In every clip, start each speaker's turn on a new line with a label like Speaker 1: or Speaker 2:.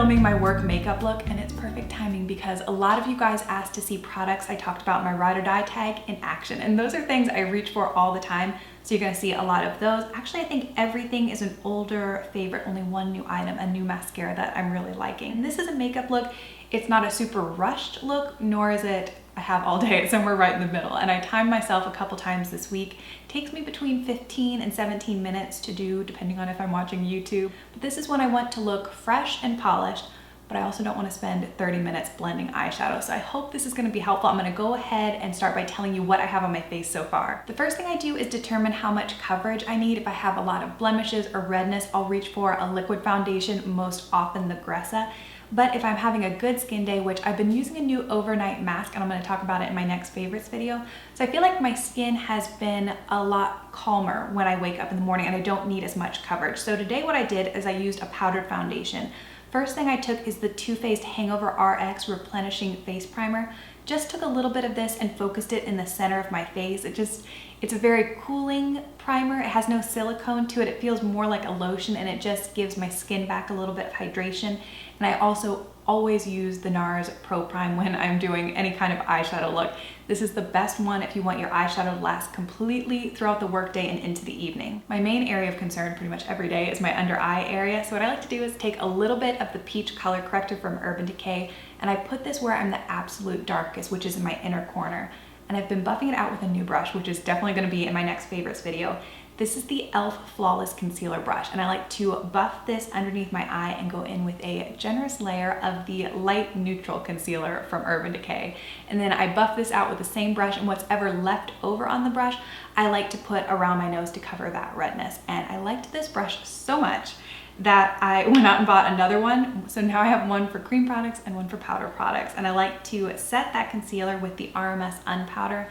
Speaker 1: filming my work makeup look, and it's perfect timing because a lot of you guys asked to see products I talked about in my ride or die tag in action, and those are things I reach for all the time, so you're gonna see a lot of those. Actually, I think everything is an older favorite, only one new item, a new mascara that I'm really liking. And this is a makeup look. It's not a super rushed look, nor is it I have all day. It's somewhere right in the middle, and I timed myself a couple times this week. It takes me between 15 and 17 minutes to do, depending on if I'm watching YouTube. But this is when I want to look fresh and polished, but I also don't want to spend 30 minutes blending eyeshadow. So I hope this is going to be helpful. I'm going to go ahead and start by telling you what I have on my face so far. The first thing I do is determine how much coverage I need. If I have a lot of blemishes or redness, I'll reach for a liquid foundation, most often the Gressa. But if I'm having a good skin day, which I've been using a new overnight mask, and I'm going to talk about it in my next favorites video. So I feel like my skin has been a lot calmer when I wake up in the morning and I don't need as much coverage. So today what I did is I used a powdered foundation. First thing I took is the Too Faced Hangover RX Replenishing Face Primer. Just took a little bit of this and focused it in the center of my face. It's a very cooling primer. It has no silicone to it. It feels more like a lotion, and it just gives my skin back a little bit of hydration. And I also always use the NARS Pro Prime when I'm doing any kind of eyeshadow look. This is the best one if you want your eyeshadow to last completely throughout the workday and into the evening. My main area of concern pretty much every day is my under eye area. So what I like to do is take a little bit of the Peach Color Corrector from Urban Decay, and I put this where I'm the absolute darkest, which is in my inner corner. And I've been buffing it out with a new brush, which is definitely going to be in my next favorites video. This is the E.L.F. Flawless Concealer Brush, and I like to buff this underneath my eye and go in with a generous layer of the light neutral concealer from Urban Decay. And then I buff this out with the same brush, and what's ever left over on the brush, I like to put around my nose to cover that redness. And I liked this brush so much that I went out and bought another one. So now I have one for cream products and one for powder products. And I like to set that concealer with the RMS Unpowder.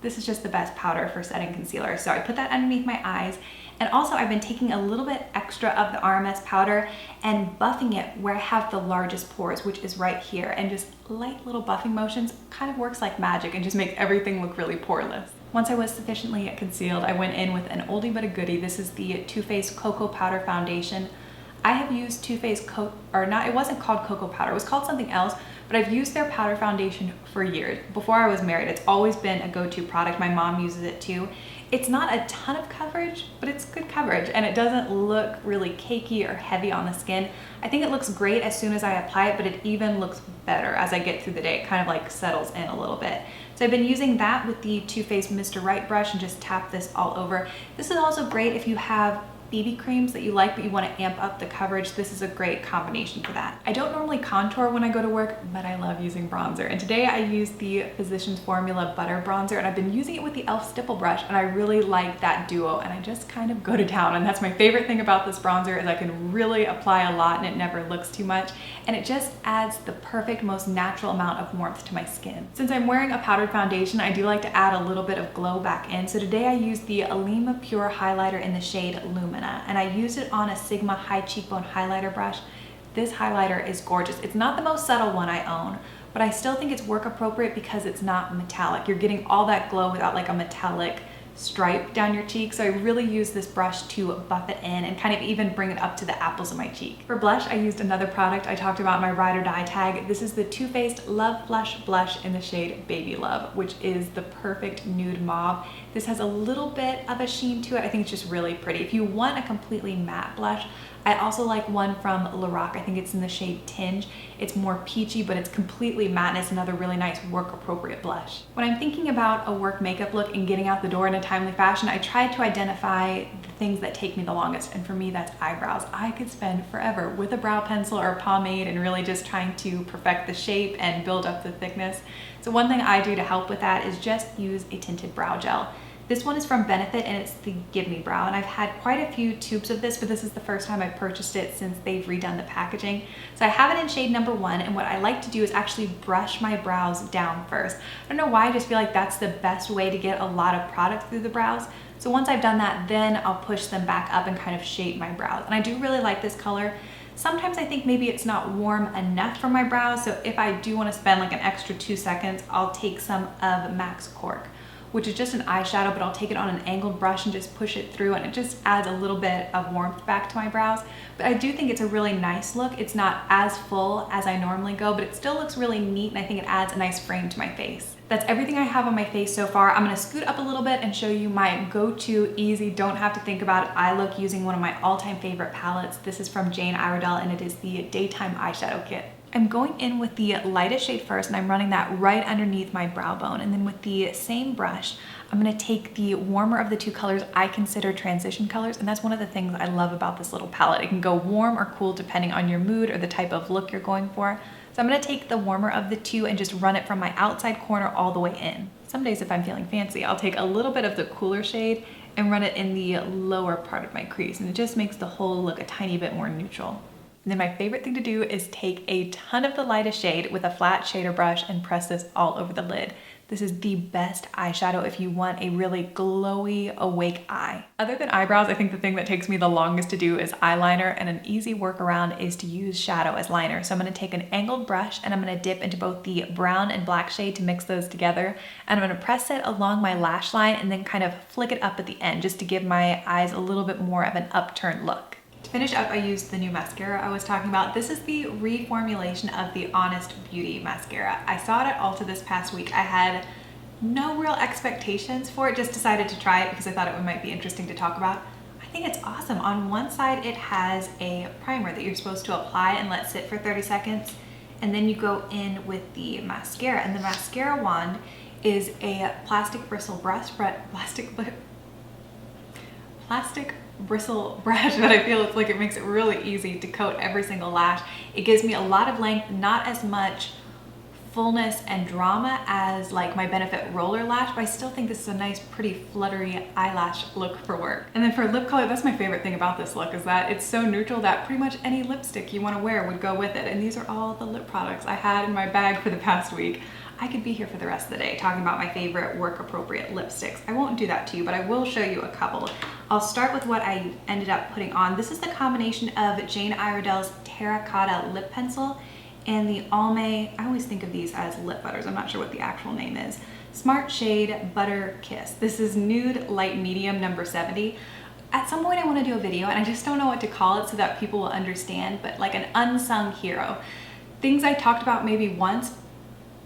Speaker 1: This is just the best powder for setting concealer. So I put that underneath my eyes. And also I've been taking a little bit extra of the RMS powder and buffing it where I have the largest pores, which is right here. And just light little buffing motions kind of works like magic and just makes everything look really poreless. Once I was sufficiently concealed, I went in with an oldie but a goodie. This is the Too Faced Cocoa Powder Foundation. I have used Too Faced it wasn't called Cocoa Powder, it was called something else, but I've used their powder foundation for years. Before I was married, it's always been a go-to product. My mom uses it too. It's not a ton of coverage, but it's good coverage, and it doesn't look really cakey or heavy on the skin. I think it looks great as soon as I apply it, but it even looks better as I get through the day. It kind of like settles in a little bit. So I've been using that with the Too Faced Mr. Right brush and just tap this all over. This is also great if you have BB creams that you like but you want to amp up the coverage. This is a great combination for that. I don't normally contour when I go to work, but I love using bronzer, and today I used the Physicians Formula Butter Bronzer, and I've been using it with the E.L.F. Stipple brush, and I really like that duo, and I just kind of go to town. And that's my favorite thing about this bronzer, is I can really apply a lot and it never looks too much, and it just adds the perfect, most natural amount of warmth to my skin. Since I'm wearing a powdered foundation, I do like to add a little bit of glow back in. So today I used the Alima Pure Highlighter in the shade Lumina, and I used it on a Sigma High Cheekbone Highlighter brush. This highlighter is gorgeous. It's not the most subtle one I own, but I still think it's work appropriate because it's not metallic. You're getting all that glow without like a metallic stripe down your cheek. So I really use this brush to buff it in and kind of even bring it up to the apples of my cheek. For blush, I used another product I talked about in my ride or die tag. This is the Too Faced Love Flush Blush in the shade Baby Love, which is the perfect nude mauve. This has a little bit of a sheen to it. I think it's just really pretty. If you want a completely matte blush, I also like one from Lorac. I think it's in the shade Tinge. It's more peachy, but it's completely matte, and it's another really nice work appropriate blush. When I'm thinking about a work makeup look and getting out the door in a timely fashion, I try to identify the things that take me the longest, and for me that's eyebrows. I could spend forever with a brow pencil or a pomade and really just trying to perfect the shape and build up the thickness. So one thing I do to help with that is just use a tinted brow gel. This one is from Benefit, and it's the Give Me Brow, and I've had quite a few tubes of this, but this is the first time I've purchased it since they've redone the packaging. So I have it in shade number 1, and what I like to do is actually brush my brows down first. I don't know why, I just feel like that's the best way to get a lot of product through the brows. So once I've done that, then I'll push them back up and kind of shape my brows. And I do really like this color. Sometimes I think maybe it's not warm enough for my brows, so if I do want to spend like an extra 2 seconds, I'll take some of Max Cork. which is just an eyeshadow, but I'll take it on an angled brush and just push it through, and it just adds a little bit of warmth back to my brows. But I do think it's a really nice look. It's not as full as I normally go, but it still looks really neat, and I think it adds a nice frame to my face. That's everything I have on my face so far. I'm gonna scoot up a little bit and show you my go-to easy, don't have to think about it eye look using one of my all-time favorite palettes. This is from Jane Iredale, and it is the Daytime Eyeshadow Kit. I'm going in with the lightest shade first, and I'm running that right underneath my brow bone. And then with the same brush, I'm gonna take the warmer of the two colors I consider transition colors, and that's one of the things I love about this little palette. It can go warm or cool depending on your mood or the type of look you're going for. So I'm gonna take the warmer of the two and just run it from my outside corner all the way in. Some days if I'm feeling fancy, I'll take a little bit of the cooler shade and run it in the lower part of my crease, and it just makes the whole look a tiny bit more neutral. And then my favorite thing to do is take a ton of the lightest shade with a flat shader brush and press this all over the lid. This is the best eyeshadow if you want a really glowy, awake eye. Other than eyebrows, I think the thing that takes me the longest to do is eyeliner, and an easy workaround is to use shadow as liner. So I'm gonna take an angled brush and I'm gonna dip into both the brown and black shade to mix those together. And I'm gonna press it along my lash line and then kind of flick it up at the end just to give my eyes a little bit more of an upturned look. To finish up, I used the new mascara I was talking about. This is the reformulation of the Honest Beauty mascara. I saw it at Ulta this past week. I had no real expectations for it, just decided to try it because I thought it might be interesting to talk about. I think it's awesome. On one side, it has a primer that you're supposed to apply and let sit for 30 seconds. And then you go in with the mascara, and the mascara wand is a plastic bristle brush that I feel it's like it makes it really easy to coat every single lash. It gives me a lot of length, not as much fullness and drama as like my Benefit roller lash, but I still think this is a nice, pretty fluttery eyelash look for work. And then for lip color, that's my favorite thing about this look, is that it's so neutral that pretty much any lipstick you want to wear would go with it. And these are all the lip products I had in my bag for the past week. I could be here for the rest of the day talking about my favorite work-appropriate lipsticks. I won't do that to you, but I will show you a couple. I'll start with what I ended up putting on. This is the combination of Jane Iredale's Terra-Cotta lip pencil and the Almay, I always think of these as lip butters, I'm not sure what the actual name is, Smart Shade Butter Kiss. This is Nude Light Medium number 70. At some point I want to do a video, and I just don't know what to call it so that people will understand, but like an unsung hero. Things I talked about maybe once,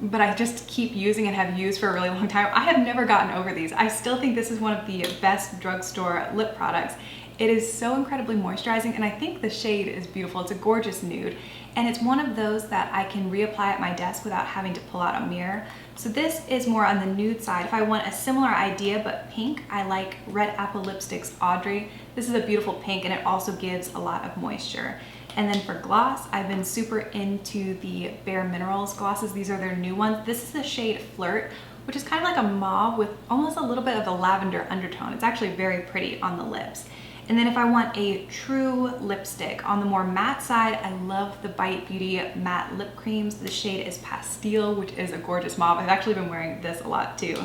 Speaker 1: but I just keep using and have used for a really long time. I have never gotten over these. I still think this is one of the best drugstore lip products. It is so incredibly moisturizing, and I think the shade is beautiful. It's a gorgeous nude, and it's one of those that I can reapply at my desk without having to pull out a mirror. So this is more on the nude side. If I want a similar idea but pink, I like Red Apple Lipstick's Audrey. This is a beautiful pink, and it also gives a lot of moisture. And then for gloss, I've been super into the Bare Minerals glosses. These are their new ones. This is the shade Flirt, which is kind of like a mauve with almost a little bit of a lavender undertone. It's actually very pretty on the lips. And then if I want a true lipstick, on the more matte side, I love the Bite Beauty matte lip creams. The shade is Pastille, which is a gorgeous mauve. I've actually been wearing this a lot too.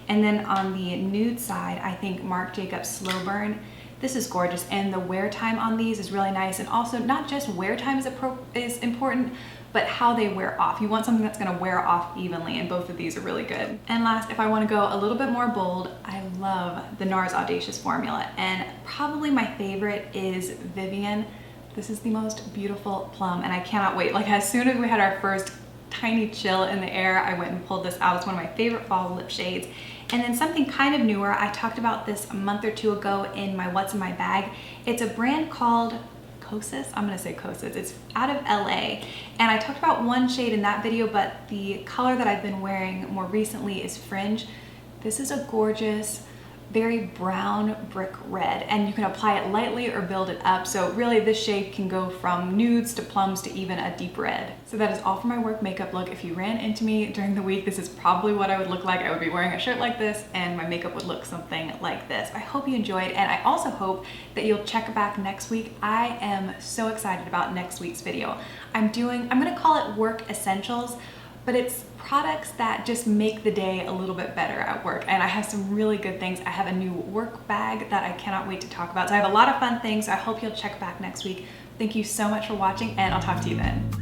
Speaker 1: And then on the nude side, I think Marc Jacobs Slow Burn. This is gorgeous, and the wear time on these is really nice. And also, not just wear time is important, but how they wear off. You want something that's gonna wear off evenly, and both of these are really good. And last, if I wanna go a little bit more bold, I love the NARS Audacious formula, and probably my favorite is Vivian. This is the most beautiful plum, and I cannot wait. Like, as soon as we had our first tiny chill in the air, I went and pulled this out. It's one of my favorite fall lip shades. And then something kind of newer, I talked about this a month or two ago in my What's in My Bag. It's a brand called Kosas. I'm gonna say Kosas. It's out of LA. And I talked about one shade in that video, but the color that I've been wearing more recently is Fringe. This is a gorgeous, very brown brick red, and you can apply it lightly or build it up. So really this shade can go from nudes to plums to even a deep red. So that is all for my work makeup look. If you ran into me during the week, this is probably what I would look like. I would be wearing a shirt like this and my makeup would look something like this. I hope you enjoyed, and I also hope that you'll check back next week. I am so excited about next week's video. I'm gonna call it Work Essentials, but it's products that just make the day a little bit better at work. And I have some really good things. I have a new work bag that I cannot wait to talk about. So I have a lot of fun things. I hope you'll check back next week. Thank you so much for watching, and I'll talk to you then.